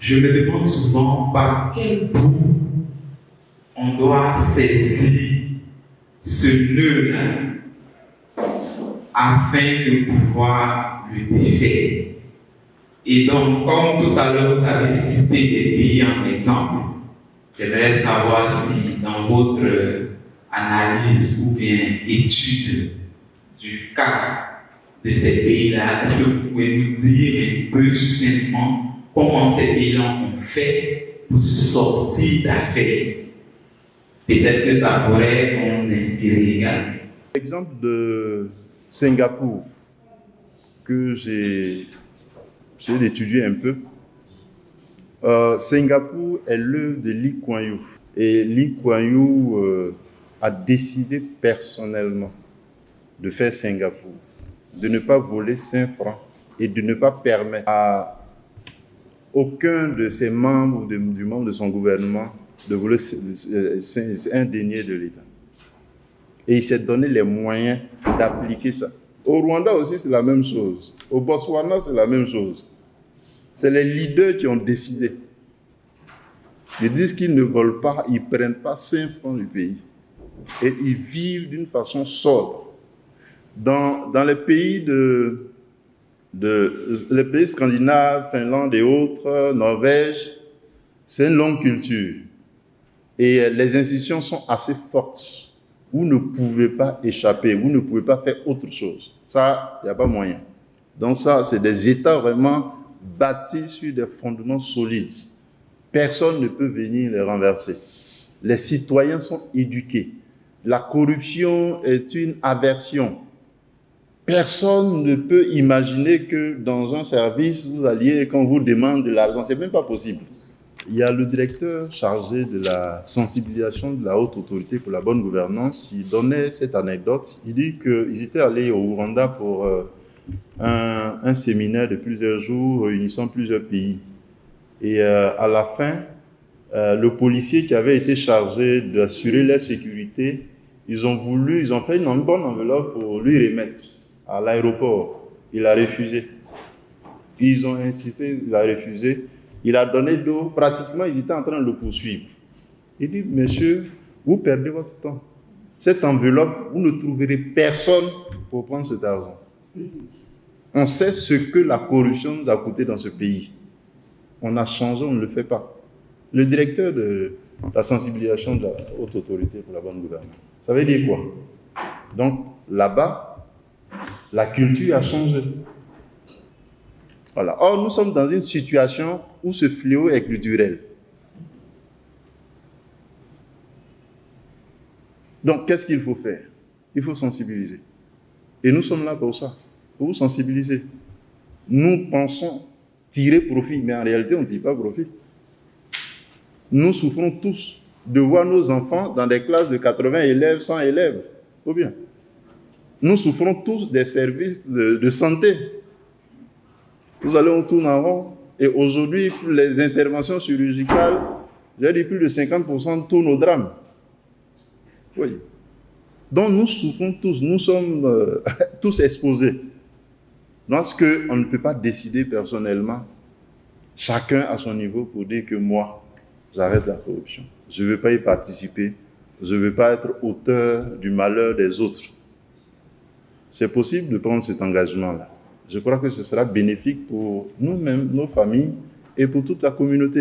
Je me demande souvent par quel bout on doit saisir ce nœud-là afin de pouvoir le défaire. Et donc, comme tout à l'heure, vous avez cité des pays en exemple, j'aimerais savoir si dans votre analyse ou bien étude du cas de ces pays-là, est-ce que vous pouvez nous dire un peu succinctement comment ces pays-là ont fait pour se sortir d'affaires? Peut-être que ça pourrait nous inspirer également. L'exemple de Singapour, que j'ai étudié un peu. Singapour est l'œuvre de Lee Kuan Yew. Et Lee Kuan Yew a décidé personnellement de faire Singapour, de ne pas voler 5 francs et de ne pas permettre à aucun de ses membres ou du membre de son gouvernement de voler un denier de l'État. Et il s'est donné les moyens d'appliquer ça. Au Rwanda aussi, c'est la même chose. Au Botswana, c'est la même chose. C'est les leaders qui ont décidé. Ils disent qu'ils ne volent pas, ils ne prennent pas 5 francs du pays. Et ils vivent d'une façon sobre. Dans les pays les pays scandinaves, Finlande et autres, Norvège, c'est une longue culture. Et les institutions sont assez fortes. Vous ne pouvez pas échapper, vous ne pouvez pas faire autre chose. Ça, il n'y a pas moyen. Donc ça, c'est des États vraiment bâtis sur des fondements solides. Personne ne peut venir les renverser. Les citoyens sont éduqués. La corruption est une aversion. Personne ne peut imaginer que dans un service, vous alliez et qu'on vous demande de l'argent. Ce n'est même pas possible. Il y a le directeur chargé de la sensibilisation de la haute autorité pour la bonne gouvernance. Il donnait cette anecdote. Il dit qu'ils étaient allés au Rwanda pour un séminaire de plusieurs jours réunissant plusieurs pays. Et à la fin, le policier qui avait été chargé d'assurer la sécurité, ils ont fait une bonne enveloppe pour lui remettre à l'aéroport. Il a refusé. Ils ont insisté, il a refusé. Il a donné d'eau, pratiquement ils étaient en train de le poursuivre. Il dit, monsieur, vous perdez votre temps. Cette enveloppe, vous ne trouverez personne pour prendre cet argent. On sait ce que la corruption nous a coûté dans ce pays. On a changé, on ne le fait pas. Le directeur de la sensibilisation de la haute autorité pour la bonne gouvernance, ça veut dire quoi? Donc là-bas, la culture a changé. Voilà. Or, nous sommes dans une situation où ce fléau est culturel. Donc, qu'est-ce qu'il faut faire? Il faut sensibiliser. Et nous sommes là pour ça, pour vous sensibiliser. Nous pensons tirer profit, mais en réalité, on ne tire pas profit. Nous souffrons tous de voir nos enfants dans des classes de 80 élèves, 100 élèves. Ou bien, nous souffrons tous des services de santé. Nous allons, on tourne en rond. Et aujourd'hui, pour les interventions chirurgicales, j'ai dit plus de 50% tournent au drame. Oui. Donc nous souffrons tous, nous sommes tous exposés. Parce qu'on ne peut pas décider personnellement, chacun à son niveau, pour dire que moi, j'arrête la corruption. Je ne veux pas y participer. Je ne veux pas être auteur du malheur des autres. C'est possible de prendre cet engagement-là. Je crois que ce sera bénéfique pour nous-mêmes, nos familles et pour toute la communauté.